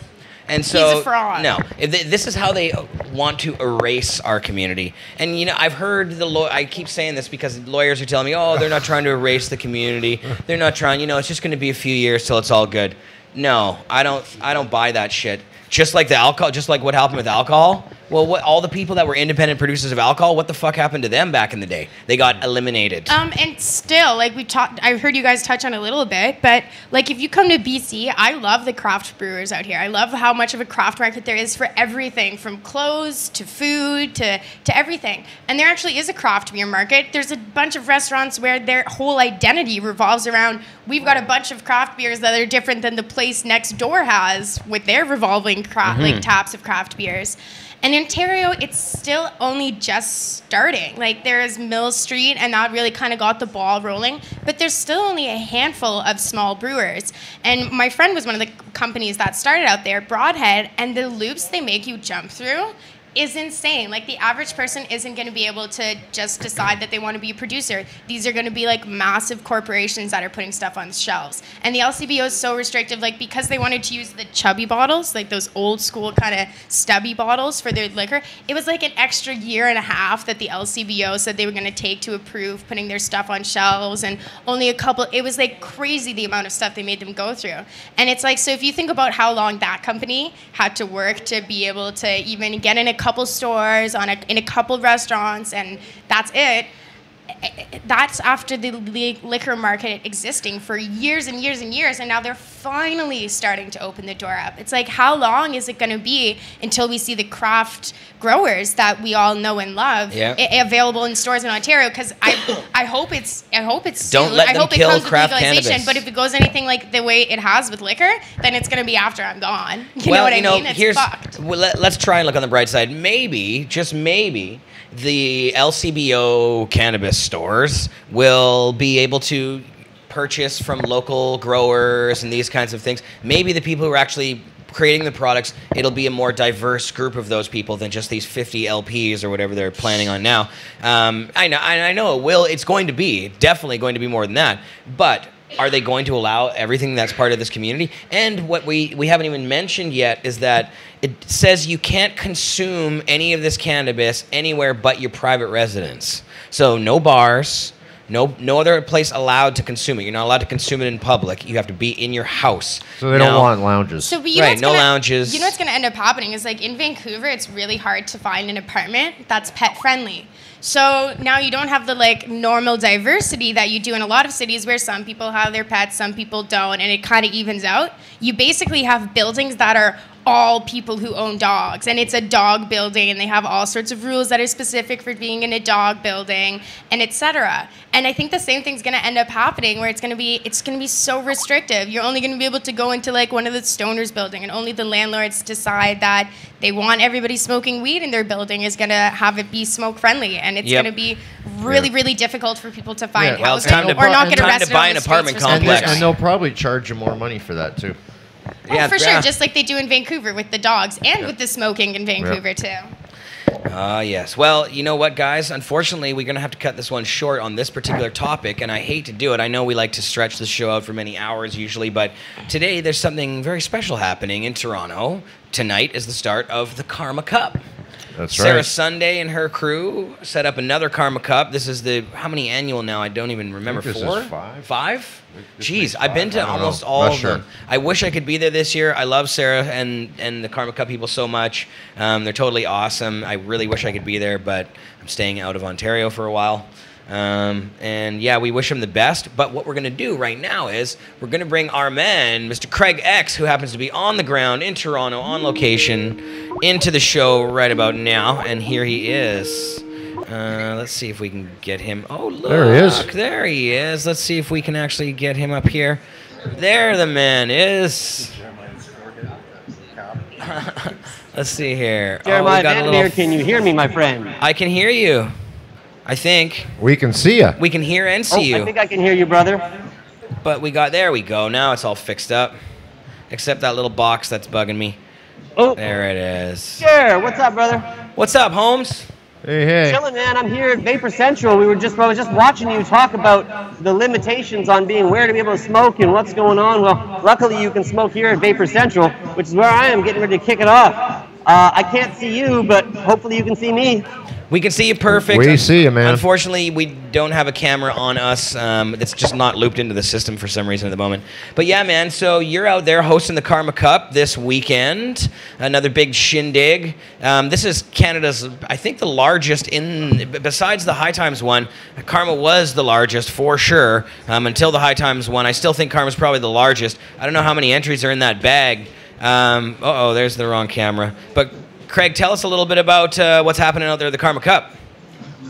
And so, he's a fraud. No, this is how they want to erase our community. And I've heard I keep saying this because lawyers are telling me, oh, they're not trying to erase the community. They're not trying. It's just going to be a few years till it's all good. No, I don't buy that shit. Just like the alcohol, just like what happened with alcohol. Well, all the people that were independent producers of alcohol, what the fuck happened to them back in the day? They got eliminated. And still, like I heard you guys touch on a little bit, but like if you come to BC, I love the craft brewers out here. I love how much of a craft market there is for everything, from clothes to food to everything. And there actually is a craft beer market. There's a bunch of restaurants where their whole identity revolves around, we've got a bunch of craft beers that are different than the place next door has with their revolving like taps of craft beers. In Ontario, it's still only just starting. Like, there's Mill Street, and that really kind of got the ball rolling. But there's still only a handful of small brewers. And my friend was one of the companies that started out there, Broadhead, and the loops they make you jump through is insane. Like, the average person isn't going to be able to just decide that they want to be a producer. These are going to be like massive corporations that are putting stuff on shelves. And the LCBO is so restrictive, like, because they wanted to use the chubby bottles, like those old school kind of stubby bottles for their liquor. It was like an extra year and a half that the LCBO said they were going to take to approve putting their stuff on shelves, and only it was like crazy the amount of stuff they made them go through. And it's like, so if you think about how long that company had to work to be able to even get in a couple stores, in a couple restaurants, and that's it. That's after the liquor market existing for years and years and years, and now they're finally starting to open the door up. It's like, how long is it going to be until we see the craft growers that we all know and love available in stores in Ontario? Because I hope it's Don't soon. let I them hope kill it comes with craft legalization. cannabis. But if it goes anything like the way it has with liquor, then it's going to be after I'm gone. You know what I mean? It's fucked. Let's try and look on the bright side. Maybe, just maybe, the LCBO cannabis stores will be able to purchase from local growers and these kinds of things. Maybe the people who are actually creating the products, it'll be a more diverse group of those people than just these 50 LPs or whatever they're planning on now. I know it will. It's going to be definitely going to be more than that. But are they going to allow everything that's part of this community? And what we haven't even mentioned yet is that it says you can't consume any of this cannabis anywhere but your private residence. So no bars. No other place allowed to consume it. You're not allowed to consume it in public. You have to be in your house. So they don't want lounges. So right, no lounges. You know what's going to end up happening is, like, in Vancouver, it's really hard to find an apartment that's pet friendly. So now you don't have the, like, normal diversity that you do in a lot of cities where some people have their pets, some people don't, and it kind of evens out. You basically have buildings that are all people who own dogs, and it's a dog building, and they have all sorts of rules that are specific for being in a dog building, and etc. And I think the same thing's going to end up happening, where it's going to be so restrictive. You're only going to be able to go into, like, one of the stoners building, and only the landlords decide that they want everybody smoking weed in their building is going to have it be smoke friendly, and it's going to be really, really difficult for people to find housing or not get arrested. To buy an apartment complex, and they'll probably charge you more money for that too. Oh, for sure, just like they do in Vancouver with the dogs and with the smoking in Vancouver too. Yes. Well, you know what, guys? Unfortunately, we're going to have to cut this one short on this particular topic, and I hate to do it. I know we like to stretch the show out for many hours usually, but today there's something very special happening in Toronto. Tonight is the start of the Karma Cup. That's Sarah right. Sunday and her crew set up another Karma Cup. This is the, how many annual now? I don't even remember. This 4? is 5. 5? This Jeez, is I've been 5. to I don't almost know. all Not of them. sure. I wish I could be there this year. I love Sarah and the Karma Cup people so much. They're totally awesome. I really wish I could be there, but I'm staying out of Ontario for a while. And yeah, we wish him the best. But what we're going to do right now is we're going to bring our man, Mr. Craig X, who happens to be on the ground in Toronto on location, into the show right about now. And here he is. Let's see if we can get him. Oh, look. There he is. There he is. Let's see if we can actually get him up here. There the man is. Let's see here. Jeremiah Vandermeer, can you hear me, my friend? I can hear you. I think. We can see you. We can hear and see you. I think I can hear you, brother. But there we go. Now it's all fixed up. Except that little box that's bugging me. Oh. There it is. Sure. What's up, brother? What's up, Holmes? Hey. Chilling, man. I'm here at Vapor Central. I was just watching you talk about the limitations on being where to be able to smoke and what's going on. Well, luckily you can smoke here at Vapor Central, which is where I am getting ready to kick it off. I can't see you, but hopefully you can see me. We can see you perfect. We see you, man. Unfortunately, we don't have a camera on us. It's just not looped into the system for some reason at the moment. But yeah, man, so you're out there hosting the Karma Cup this weekend. Another big shindig. This is Canada's, I think, the largest besides the High Times one. Karma was the largest for sure until the High Times one. I still think Karma's probably the largest. I don't know how many entries are in that bag. There's the wrong camera. But Craig, tell us a little bit about what's happening out there at the Karma Cup.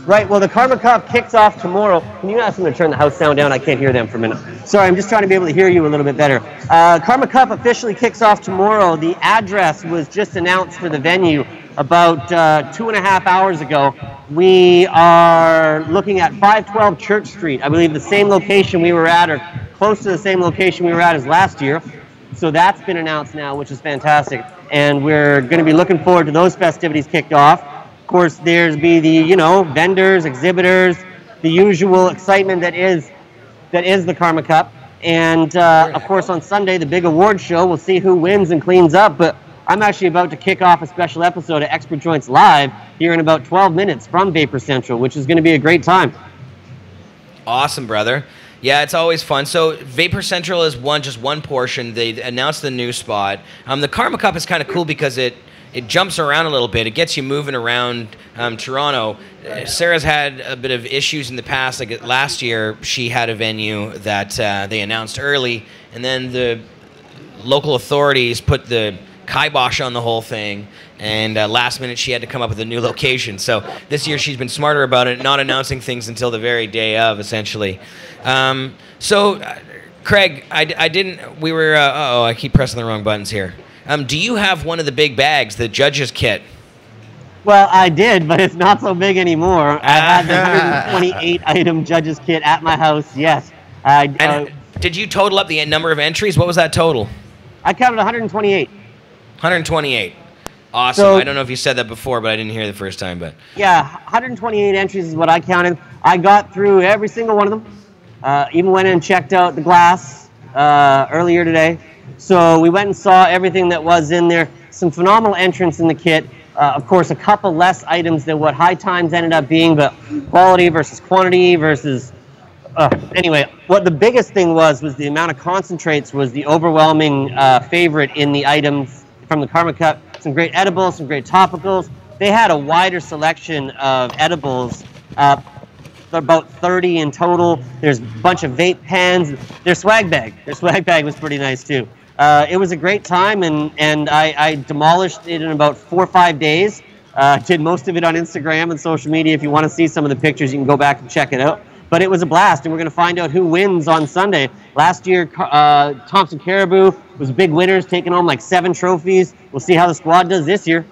Right, well, the Karma Cup kicks off tomorrow. Can you ask them to turn the house sound down? I can't hear them for a minute. Sorry, I'm just trying to be able to hear you a little bit better. Karma Cup officially kicks off tomorrow. The address was just announced for the venue about 2.5 hours ago. We are looking at 512 Church Street. I believe the same location we were at, or close to the same location we were at as last year. So that's been announced now, which is fantastic. And we're going to be looking forward to those festivities kicked off. Of course, there's be the, vendors, exhibitors, the usual excitement that is the Karma Cup. And, of course, on Sunday, the big award show. We'll see who wins and cleans up. But I'm actually about to kick off a special episode of Expert Joints Live here in about 12 minutes from Vapor Central, which is going to be a great time. Awesome, brother. Yeah, it's always fun. So Vapor Central is just one portion. They announced the new spot. The Karma Cup is kind of cool because it jumps around a little bit. It gets you moving around Toronto. Sarah's had a bit of issues in the past. Like last year, she had a venue that they announced early, and then the local authorities put the kibosh on the whole thing, and last minute she had to come up with a new location. So this year she's been smarter about it, not announcing things until the very day of, essentially. Craig, I keep pressing the wrong buttons here. Do you have one of the big bags, the judge's kit? Well, I did, but it's not so big anymore. I had the 128 item judge's kit at my house, yes. And did you total up the number of entries? What was that total? I counted 128. 128. Awesome. So- I don't know if you said that before, but I didn't hear the first time. But Yeah, 128 entries is what I counted. I got through every single one of them. Even went in and checked out the glass earlier today. So we went and saw everything that was in there. Some phenomenal entrants in the kit. Of course, a couple less items than what High Times ended up being, but quality versus quantity versus... anyway, what the biggest thing was the amount of concentrates was the overwhelming favorite in the items from the Karma Cup. Some great edibles, some great topicals. They had a wider selection of edibles, about 30 in total. There's a bunch of vape pens. Their swag bag was pretty nice too. It was a great time, and I demolished it in about 4 or 5 days. Did most of it on Instagram and social media. If you want to see some of the pictures, you can go back and check it out. But it was a blast, and we're going to find out who wins on Sunday. Last year, Thompson Caribou was big winners, taking home like 7 trophies. We'll see how the squad does this year.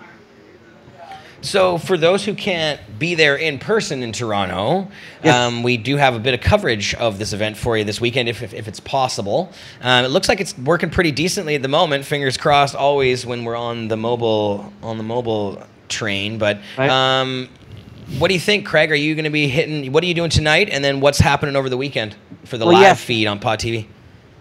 so for those who can't be there in person in Toronto, Yes. we do have a bit of coverage of this event for you this weekend, if it's possible. It looks like it's working pretty decently at the moment. Fingers crossed, always when we're on the mobile train. But Right. what do you think, Craig? Are you going to be hitting? What are you doing tonight? And then what's happening over the weekend for the Well, live yes. feed on Pod TV?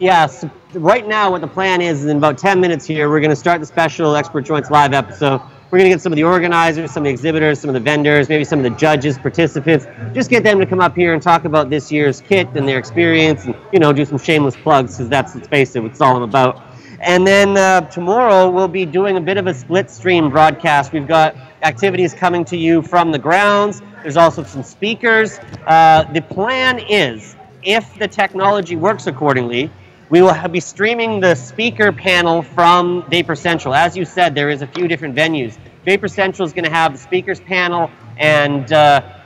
Yeah, so right now what the plan is in about 10 minutes here, we're going to start the special Expert Joints live episode. We're going to get some of the organizers, some of the exhibitors, some of the vendors, maybe some of the judges, participants, just get them to come up here and talk about this year's kit and their experience and, do some shameless plugs, because let's face it, what it's all about. And then tomorrow we'll be doing a bit of a split stream broadcast. We've got activities coming to you from the grounds. There's also some speakers. The plan is, if the technology works accordingly, we will be streaming the speaker panel from Vapor Central. As you said, there is a few different venues. Vapor Central is going to have the speakers panel, and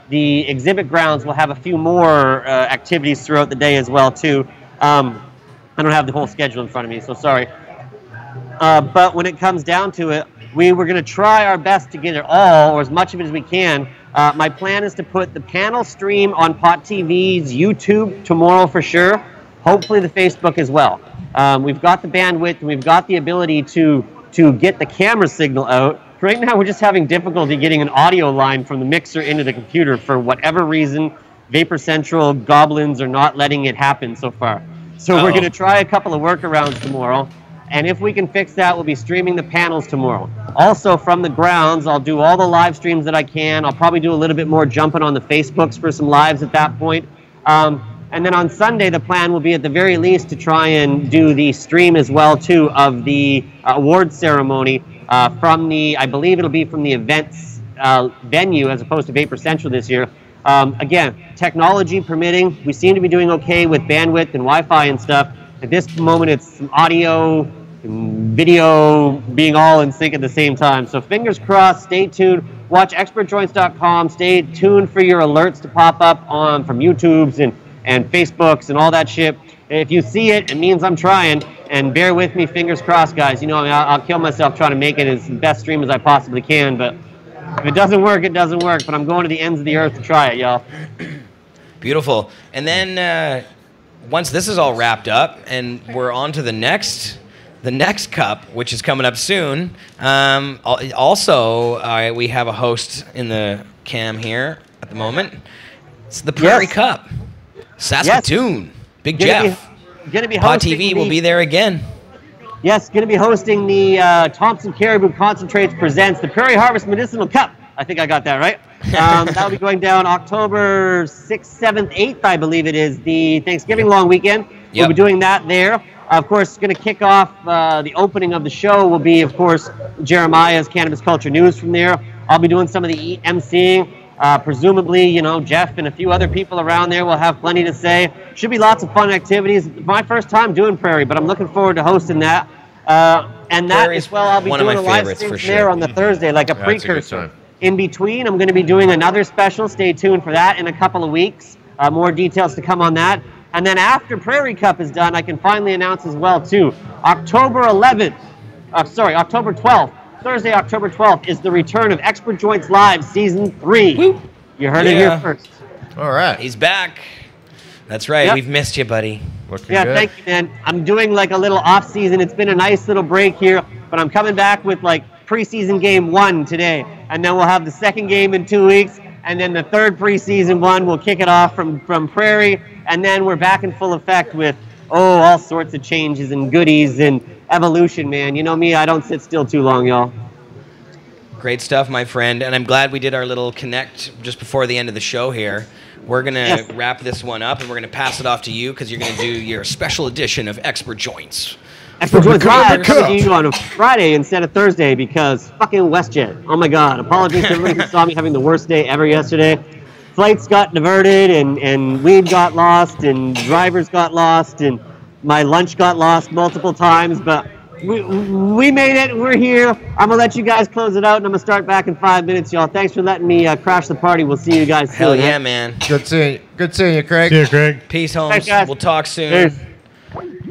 the exhibit grounds will have a few more activities throughout the day as well too. I don't have the whole schedule in front of me, so sorry. But when it comes down to it, we're going to try our best to get it all, or as much of it as we can. My plan is to put the panel stream on Pot TV's YouTube tomorrow for sure. Hopefully the Facebook as well. We've got the bandwidth, and we've got the ability to get the camera signal out. Right now we're just having difficulty getting an audio line from the mixer into the computer for whatever reason. Vapor Central goblins are not letting it happen so far. So we're going to try a couple of workarounds tomorrow. And if we can fix that, we'll be streaming the panels tomorrow. Also, from the grounds, I'll do all the live streams that I can. I'll probably do a little bit more jumping on the Facebooks for some lives at that point. And then on Sunday, the plan will be at the very least to try and do the stream as well, too, of the award ceremony from the, I believe it'll be from the events venue as opposed to Vapor Central this year. Again, technology permitting, we seem to be doing okay with bandwidth and Wi-Fi and stuff. At this moment, it's some audio and video being all in sync at the same time. So fingers crossed, stay tuned. Watch expertjoints.com. Stay tuned for your alerts to pop up from YouTubes and Facebooks and all that shit. If you see it, it means I'm trying. And bear with me, fingers crossed, guys. I'll kill myself trying to make it as best stream as I possibly can. But if it doesn't work, it doesn't work. But I'm going to the ends of the earth to try it, y'all. Beautiful. And then once this is all wrapped up and we're on to the next cup, which is coming up soon. Also, we have a host in the cam here at the moment. It's the Prairie Cup. Saskatoon. Yes. Big Jeff. Gonna be Pod TV will be there again. Yes, going to be hosting the Thompson Caribou Concentrates presents the Prairie Harvest Medicinal Cup. I think I got that right. That'll be going down October 6th, 7th, 8th, I believe it is, the Thanksgiving long weekend. Yep. We'll be doing that there. Of course, going to kick off the opening of the show will be, of course, Jeremiah's Cannabis Culture News from there. I'll be doing some of the emceeing. Presumably, Jeff and a few other people around there will have plenty to say. Should be lots of fun activities. It's my first time doing Prairie, but I'm looking forward to hosting that. And that as well, I'll be doing a live stream there on the Thursday, like a precursor. In between, I'm going to be doing another special. Stay tuned for that in a couple of weeks. More details to come on that. And then after Prairie Cup is done, I can finally announce as well, too. October 12th. Thursday, October 12th, is the return of Expert Joints Live Season 3. Woo. You heard it here first. All right. He's back. That's right. Yep. We've missed you, buddy. Looking Yeah, good. thank you, man. I'm doing like a little off season. It's been a nice little break here, but I'm coming back with like preseason game 1 today, and then we'll have the second game in 2 weeks, and then the third preseason one. We'll kick it off from Prairie, and then we're back in full effect with all sorts of changes and goodies and evolution, man. You know me, I don't sit still too long, y'all. Great stuff, my friend. And I'm glad we did our little connect just before the end of the show here. We're going to wrap this one up, and we're going to pass it off to you because you're going to do your special edition of Expert Joints. Expert Joints Live coming to you on a Friday instead of Thursday because fucking WestJet. Oh my God. Apologies to everybody who saw me having the worst day ever yesterday. Flights got diverted, and weed got lost, and drivers got lost, and my lunch got lost multiple times, but we made it. We're here. I'm going to let you guys close it out, and I'm going to start back in 5 minutes, y'all. Thanks for letting me crash the party. We'll see you guys soon. Hell yeah, man. Good seeing you, Craig. See you, Craig. Peace, Holmes. Thanks, guys. We'll talk soon. Cheers.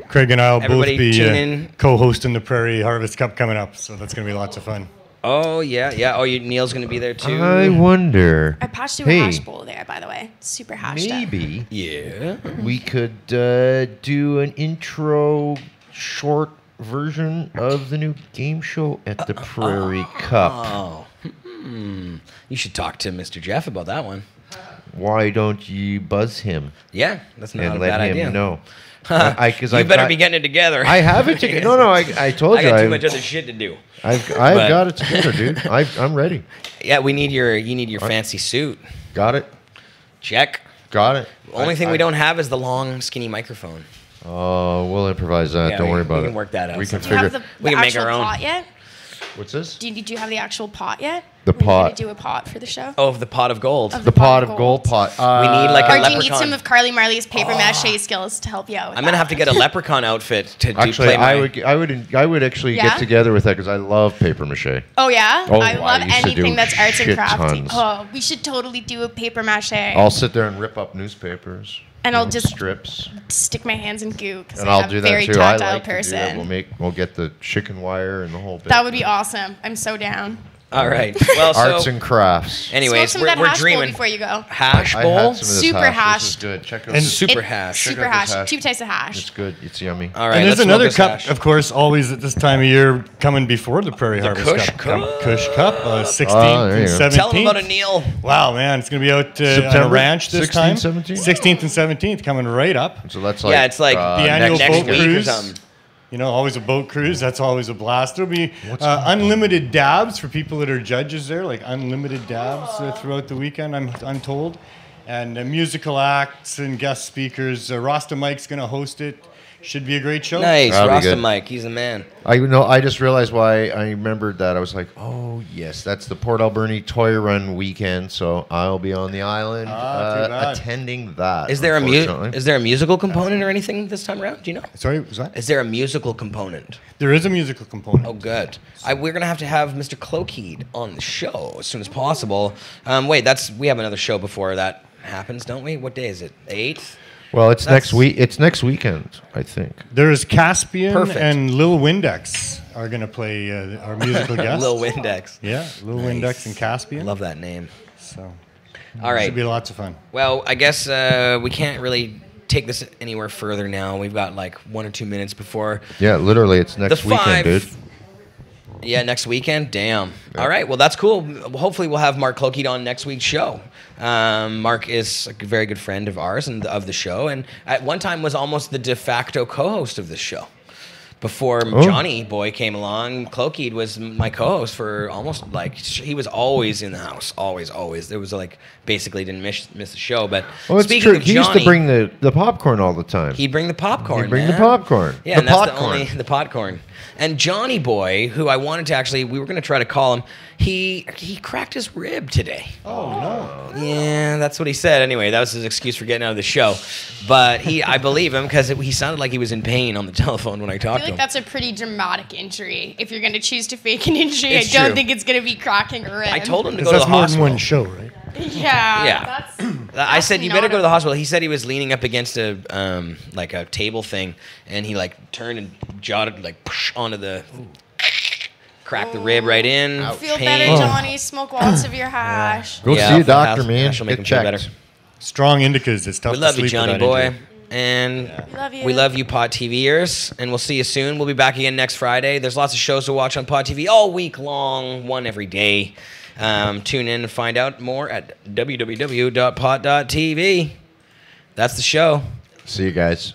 Craig and I will both Everybody be tune in. co-hosting the Prairie Harvest Cup coming up, so that's going to be lots of fun. Oh, yeah, yeah. Oh, Neil's going to be there, too. I wonder. I patched you a hash bowl there, by the way. Super hashed up. Maybe Yeah. we could do an intro short version of the new game show at the Prairie Cup. Oh. You should talk to Mr. Jeff about that one. Why don't you buzz him Yeah, that's not and a let bad him idea. know? You better be getting it together. I have it together. No, I told I you. got too much other shit to do. I've But- got it together, dude. I'm ready. Yeah, you need your fancy suit. Got it. Check. Got it. Only thing we don't have is the long, skinny microphone. Oh, we'll improvise that. Yeah, don't worry we about it. can work that out We can Do you have figure. the We can make actual our own. pot yet? What's this? Do you have the actual pot yet? The Are you pot. gonna do a pot for the show? Oh, the pot of gold. Of The pot of gold pot. We need like a Or do you leprechaun. need some of Carly Marley's paper mache skills to help you out with I'm gonna that? have to get a leprechaun outfit to Actually, play my. I would actually Yeah? get together with that because I love paper mache. Oh yeah? Oh, I I love used to anything do that's arts and shit crafty. tons. Oh, we should totally do a paper mache. I'll sit there and rip up newspapers. And I'll just strips. stick my hands in goo because And I'm I'll a do that very too. I tactile like to do that. person. We'll get the chicken wire and the whole bit. That would be awesome. I'm so down. All right. Well, Arts so and crafts. anyways, Smoke some we're, of that we're hash bowl dreaming. before you go. Hash I bowl. had some of this Super hash. This is hash. good. Check out And this. Super It- hash. Super out this hash. hash. 2 types of hash. It's good. It's yummy. All right. And there's let's another smoke this cup, hash. of course, always at this time of year coming before the Prairie Harvest Kush Cup. Kush Cup, 16th there you and go. 17th. Tell them about it, Neil. Wow, man, it's going to be out on a September? ranch this 16th, time. 17th? 16th and 17th coming right up. So that's like Yeah, it's like The annual next boat week or cruise. something. You know, always a boat cruise. That's always a blast. There'll be unlimited dabs for people that are judges there, like unlimited dabs throughout the weekend, I'm told. And musical acts and guest speakers. Rasta Mike's going to host it. Should be a great show. Nice, That'll be Rasta good. Mike. He's the man. I just realized why I remembered that. I was like, oh yes, that's the Port Alberni Toy Run weekend. So I'll be on the island too bad. attending that. Is there unfortunately. is there a musical component or anything this time around? Do you know? Sorry, was that? Is there a musical component? There is a musical component. Oh, good. We're gonna have Mr. Cloakheed on the show as soon as possible. Wait, we have another show before that happens, don't we? What day is it? The 8th? Well, it's That's- next week. It's next weekend, I think. There is Caspian Perfect. and Lil Windex are going to play our musical guests. Lil Windex. Yeah, Lil Windex and Caspian. Love that name. So, All right. should be lots of fun. Well, I guess we can't really take this anywhere further now. We've got like 1 or 2 minutes before Yeah, literally, it's next the weekend, 5. dude. Yeah, next weekend. Damn. All right. Well, that's cool. Hopefully, we'll have Mark Cloakheed on next week's show. Mark is a very good friend of ours and of the show, and at one time was almost the de facto co-host of this show. Before Johnny Boy came along, Cloakheed was my co-host for almost like he was always in the house, always. There was like basically didn't miss the show. But Well, it's speaking true. of He used to Johnny, bring the popcorn all the time. he'd bring the popcorn. He'd bring the man. popcorn. Yeah, The and that's popcorn. the popcorn. And Johnny Boy, who I wanted to actually, we were going to try to call him. He cracked his rib today. Oh, no. Yeah, that's what he said. Anyway, that was his excuse for getting out of the show. But I believe him because he sounded like he was in pain on the telephone when I I talked feel to like him. that's a pretty dramatic injury. If you're going to choose to fake an injury, It's I don't true. think it's going to be cracking a rib. I told him to Because go to that's the more than hospital. one show, right? Yeah. Yeah. That's I said you better not go to a- the hospital. He said he was leaning up against a like a table thing, and he like turned and jotted like onto the cracked the rib right in. Feel Pain. better, Johnny. Smoke lots of your hash. Go Yeah, see a the doctor, hash- man. hash will make Get him feel checked. better. Strong indicas. It's tough We to love you, sleep Johnny with that boy. injury. And love you. we love you, Pod TVers, and we'll see you soon. We'll be back again next Friday. There's lots of shows to watch on Pod TV all week long, one every day. Tune in and find out more at www.pod.tv. That's the show. See you guys.